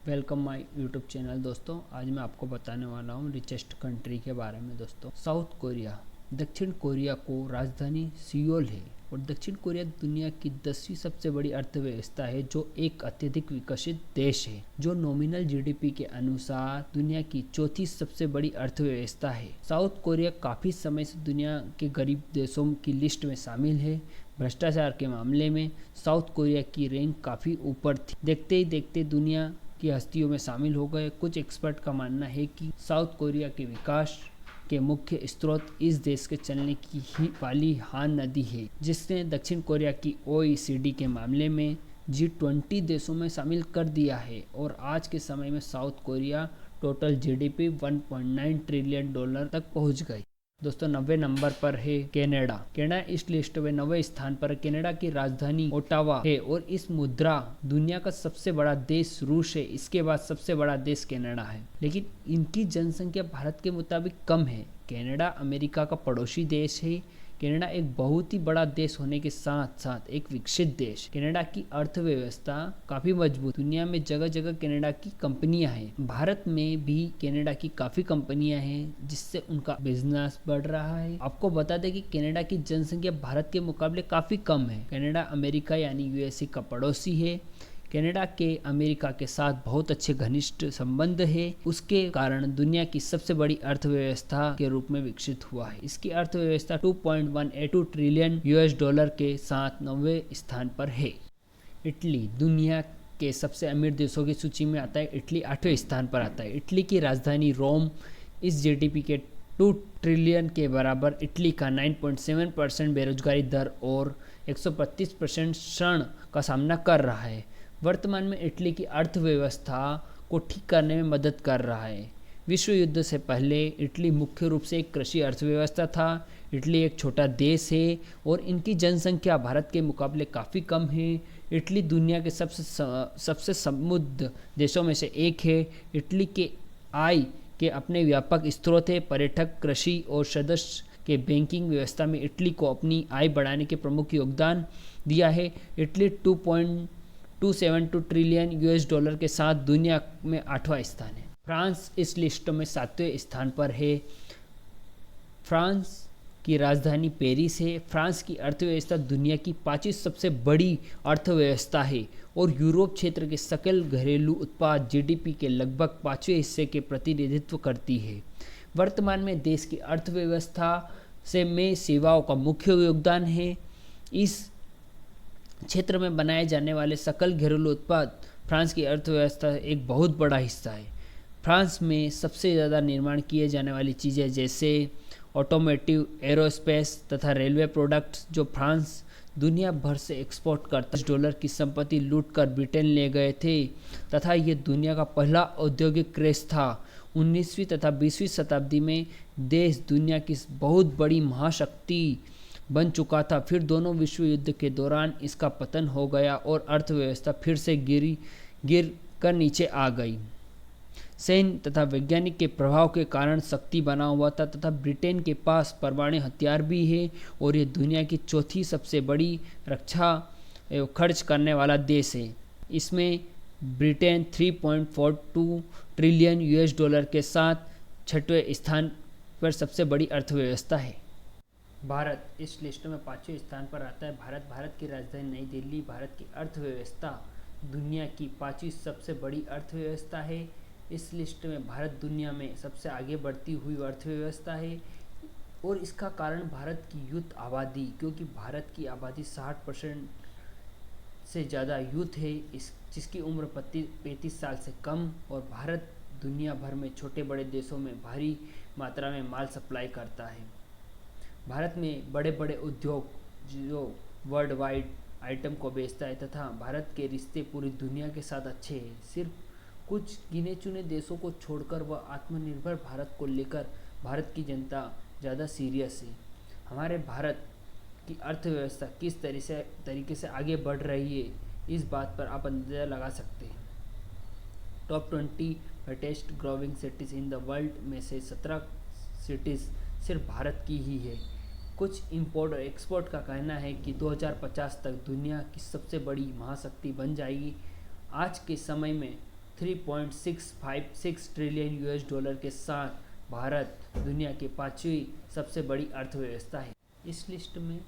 Welcome my YouTube channel. दोस्तों आज मैं आपको बताने वाला हूँ रिचेस्ट कंट्री के बारे में। दोस्तों साउथ कोरिया, दक्षिण कोरिया को राजधानी सियोल है और दक्षिण कोरिया दुनिया की 10वीं सबसे बड़ी अर्थव्यवस्था है, जो एक अत्यधिक विकसित देश है, जो नॉमिनल जीडीपी के अनुसार दुनिया की चौथी सबसे बड़ी अर्थव्यवस्था है। साउथ कोरिया काफी समय से दुनिया के गरीब देशों की लिस्ट में शामिल है। भ्रष्टाचार के मामले में साउथ कोरिया की रैंक काफी ऊपर थी। देखते ही देखते दुनिया की हस्तियों में शामिल हो गए। कुछ एक्सपर्ट का मानना है कि साउथ कोरिया के विकास के मुख्य स्रोत इस देश के चलने की ही वाली हान नदी है, जिसने दक्षिण कोरिया की ओईसीडी के मामले में G20 देशों में शामिल कर दिया है। और आज के समय में south Korea total GDP 1.9 trillion dollar तक पहुंच गई। दोस्तों 90 नंबर पर है कनाडा। कनाडा इस लिस्ट में 90 स्थान पर। कनाडा की राजधानी ओटावा है और इस मुद्रा दुनिया का सबसे बड़ा देश रूस है। इसके बाद सबसे बड़ा देश कनाडा है, लेकिन इनकी जनसंख्या भारत के मुताबिक कम है। कनाडा अमेरिका का पड़ोसी देश है। कनाडा एक बहुत ही बड़ा देश होने के साथ साथ एक विकसित देश। कनाडा की अर्थव्यवस्था काफी मजबूत। दुनिया में जगह जगह कनाडा की कंपनियां हैं। भारत में भी कनाडा की काफी कंपनियां हैं, जिससे उनका बिजनेस बढ़ रहा है। आपको बता दें कि कनाडा की जनसंख्या भारत के मुकाबले काफी कम है। कनाडा अमेरिका यानी यूएसए का पड़ोसी है। कनाडा के अमेरिका के साथ बहुत अच्छे घनिष्ठ संबंध है। उसके कारण दुनिया की सबसे बड़ी अर्थव्यवस्था के रूप में विकसित हुआ है। इसकी अर्थव्यवस्था 2.182 ट्रिलियन यूएस डॉलर के साथ 90वें स्थान पर है। इटली दुनिया के सबसे अमीर देशों की सूची में आता है। इटली 8वें स्थान पर आता है। इटली की राजधानी रोम इस जीडीपी के 2 ट्रिलियन के बराबर। इटली का 9.7% बेरोजगारी दर और 135% ऋण का सामना कर रहा है। वर्तमान में इटली की अर्थव्यवस्था को ठीक करने में मदद कर रहा है। विश्व युद्ध से पहले इटली मुख्य रूप से एक कृषि अर्थव्यवस्था था। इटली एक छोटा देश है और इनकी जनसंख्या भारत के मुकाबले काफ़ी कम है। इटली दुनिया के सबसे समृद्ध देशों में से एक है। इटली के आय के अपने व्यापक स्रोत है। पर्यटक, कृषि और सदस्य के बैंकिंग व्यवस्था में इटली को अपनी आय बढ़ाने के प्रमुख योगदान दिया है। इटली 2.272 ट्रिलियन यूएस डॉलर के साथ दुनिया में 8वां स्थान है। फ्रांस इस लिस्ट में 7वें स्थान पर है। फ्रांस की राजधानी पेरिस है। फ्रांस की अर्थव्यवस्था दुनिया की 5वीं सबसे बड़ी अर्थव्यवस्था है और यूरोप क्षेत्र के सकल घरेलू उत्पाद जीडीपी के लगभग 5वें हिस्से के प्रतिनिधित्व करती है। वर्तमान में देश की अर्थव्यवस्था में सेवाओं का मुख्य योगदान है। इस क्षेत्र में बनाए जाने वाले सकल घरेलू उत्पाद फ्रांस की अर्थव्यवस्था एक बहुत बड़ा हिस्सा है। फ्रांस में सबसे ज़्यादा निर्माण किए जाने वाली चीज़ें जैसे ऑटोमोटिव, एरोस्पेस तथा रेलवे प्रोडक्ट्स, जो फ्रांस दुनिया भर से एक्सपोर्ट करता है। डॉलर की संपत्ति लूटकर ब्रिटेन ले गए थे तथा ये दुनिया का पहला औद्योगिक क्रेश था। 19वीं तथा 20वीं शताब्दी में देश दुनिया की बहुत बड़ी महाशक्ति बन चुका था। फिर दोनों विश्व युद्ध के दौरान इसका पतन हो गया और अर्थव्यवस्था फिर से गिर कर नीचे आ गई। सैन्य तथा वैज्ञानिक के प्रभाव के कारण शक्ति बना हुआ था तथा ब्रिटेन के पास परमाणु हथियार भी है और ये दुनिया की चौथी सबसे बड़ी रक्षा खर्च करने वाला देश है। इसमें ब्रिटेन 3.42 ट्रिलियन यूएस डॉलर के साथ 6वें स्थान पर सबसे बड़ी अर्थव्यवस्था है। भारत इस लिस्ट में 5वें स्थान पर आता है। भारत की राजधानी नई दिल्ली भारत की अर्थव्यवस्था दुनिया की 5वीं सबसे बड़ी अर्थव्यवस्था है। इस लिस्ट में भारत दुनिया में सबसे आगे बढ़ती हुई अर्थव्यवस्था है और इसका कारण भारत की यूथ आबादी, क्योंकि भारत की आबादी 60% से ज़्यादा यूथ है, जिसकी उम्र 35 साल से कम। और भारत दुनिया भर में छोटे बड़े देशों में भारी मात्रा में माल सप्लाई करता है। भारत में बड़े बड़े उद्योग जो वर्ल्ड वाइड आइटम को बेचता है तथा भारत के रिश्ते पूरी दुनिया के साथ अच्छे हैं। सिर्फ कुछ गिने चुने देशों को छोड़कर वह आत्मनिर्भर भारत को लेकर भारत की जनता ज़्यादा सीरियस है। हमारे भारत की अर्थव्यवस्था किस तरीके से आगे बढ़ रही है, इस बात पर आप अंदाजा लगा सकते हैं। Top 20 fastest growing cities in the world में से 17 सिटीज़ सिर्फ भारत की ही है। कुछ इंपोर्ट और एक्सपोर्ट का कहना है कि 2050 तक दुनिया की सबसे बड़ी महाशक्ति बन जाएगी। आज के समय में 3.656 ट्रिलियन यूएस डॉलर के साथ भारत दुनिया की पांचवी सबसे बड़ी अर्थव्यवस्था है। इस लिस्ट में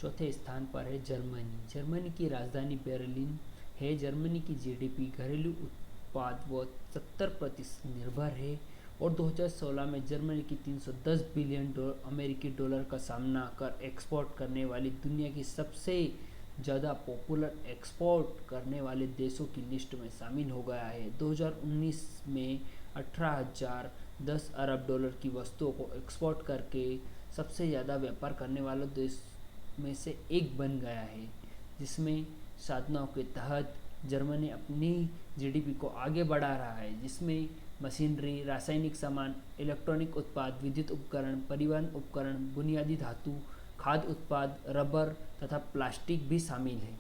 चौथे स्थान पर है जर्मनी। जर्मनी की राजधानी बर्लिन है। जर्मनी की जीडीपी घरेलू उत्पाद व 70% निर्भर है और 2016 में जर्मनी की 310 बिलियन अमेरिकी डॉलर का सामना कर एक्सपोर्ट करने वाली दुनिया की सबसे ज़्यादा पॉपुलर एक्सपोर्ट करने वाले देशों की लिस्ट में शामिल हो गया है। 2019 में 18,010 अरब डॉलर की वस्तुओं को एक्सपोर्ट करके सबसे ज़्यादा व्यापार करने वाले देश में से एक बन गया है, जिसमें साधनों के तहत जर्मनी अपनी जीडीपी को आगे बढ़ा रहा है, जिसमें मशीनरी, रासायनिक सामान, इलेक्ट्रॉनिक उत्पाद, विद्युत उपकरण, परिवहन उपकरण, बुनियादी धातु, खाद्य उत्पाद, रबर तथा प्लास्टिक भी शामिल है।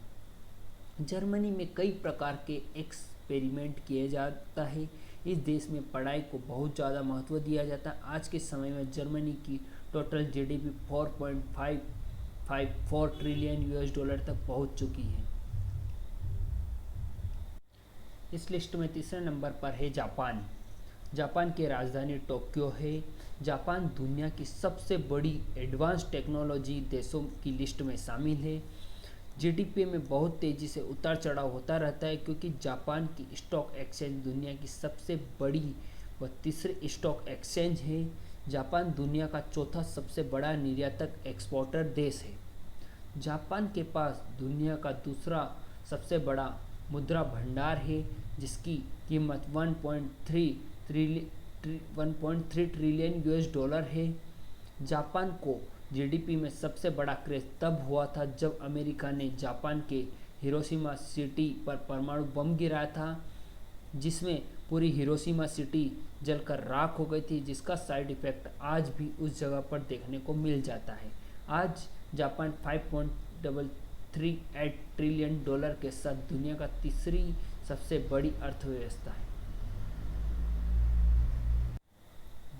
जर्मनी में कई प्रकार के एक्सपेरिमेंट किए जाता है। इस देश में पढ़ाई को बहुत ज़्यादा महत्व दिया जाता है। आज के समय में जर्मनी की total GDP 4.554 trillion US dollar तक पहुंच चुकी है। इस लिस्ट में तीसरे नंबर पर है जापान। जापान की राजधानी टोक्यो है। जापान दुनिया की सबसे बड़ी एडवांस टेक्नोलॉजी देशों की लिस्ट में शामिल है। जीडीपी में बहुत तेज़ी से उतार चढ़ाव होता रहता है, क्योंकि जापान की स्टॉक एक्सचेंज दुनिया की सबसे बड़ी व तीसरी स्टॉक एक्सचेंज है। जापान दुनिया का चौथा सबसे बड़ा निर्यातक एक्सपोर्टर देश है। जापान के पास दुनिया का दूसरा सबसे बड़ा मुद्रा भंडार है, जिसकी कीमत 1.3 ट्रिलियन यूएस डॉलर है। जापान को जीडीपी में सबसे बड़ा क्रेज तब हुआ था जब अमेरिका ने जापान के हिरोशिमा सिटी पर परमाणु बम गिराया था, जिसमें पूरी हिरोशिमा सिटी जलकर राख हो गई थी, जिसका साइड इफेक्ट आज भी उस जगह पर देखने को मिल जाता है। आज जापान 5.38 ट्रिलियन डॉलर के साथ दुनिया का तीसरी सबसे बड़ी अर्थव्यवस्था है।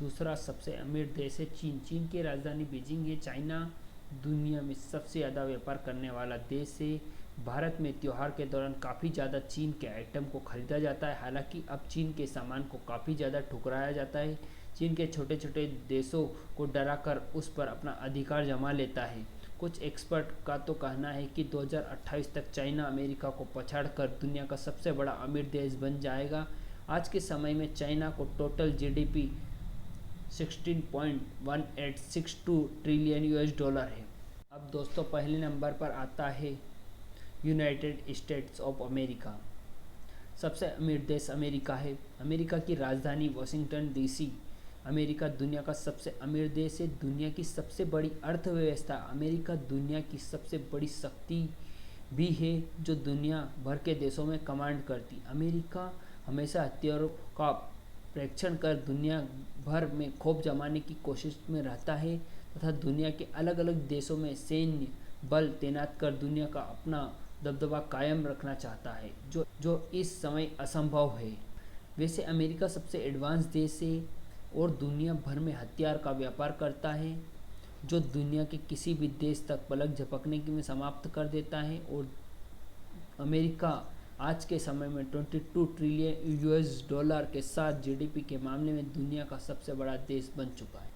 दूसरा सबसे अमीर देश है चीन। चीन की राजधानी बीजिंग है। चाइना दुनिया में सबसे ज़्यादा व्यापार करने वाला देश है। भारत में त्यौहार के दौरान काफ़ी ज़्यादा चीन के आइटम को खरीदा जाता है। हालांकि अब चीन के सामान को काफ़ी ज़्यादा ठुकराया जाता है। चीन के छोटे छोटे देशों को डराकर उस पर अपना अधिकार जमा लेता है। कुछ एक्सपर्ट का तो कहना है कि 2028 तक चाइना अमेरिका को पछाड़कर दुनिया का सबसे बड़ा अमीर देश बन जाएगा। आज के समय में चाइना को total GDP 16.1862 trillion US dollar है। अब दोस्तों पहले नंबर पर आता है यूनाइटेड स्टेट्स ऑफ अमेरिका। सबसे अमीर देश अमेरिका है। अमेरिका की राजधानी वाशिंगटन डीसी। अमेरिका दुनिया का सबसे अमीर देश है। दुनिया की सबसे बड़ी अर्थव्यवस्था। अमेरिका दुनिया की सबसे बड़ी शक्ति भी है, जो दुनिया भर के देशों में कमांड करती। अमेरिका हमेशा हथियारों का परीक्षण कर दुनिया भर में खौफ जमाने की कोशिश में रहता है तथा दुनिया के अलग अलग देशों में सैन्य बल तैनात कर दुनिया का अपना दबदबा कायम रखना चाहता है, जो इस समय असंभव है। वैसे अमेरिका सबसे एडवांस देश है और दुनिया भर में हथियार का व्यापार करता है, जो दुनिया के किसी भी देश तक पलक झपकने की में समाप्त कर देता है। और अमेरिका आज के समय में 22 ट्रिलियन यूएस डॉलर के साथ जीडीपी के मामले में दुनिया का सबसे बड़ा देश बन चुका है।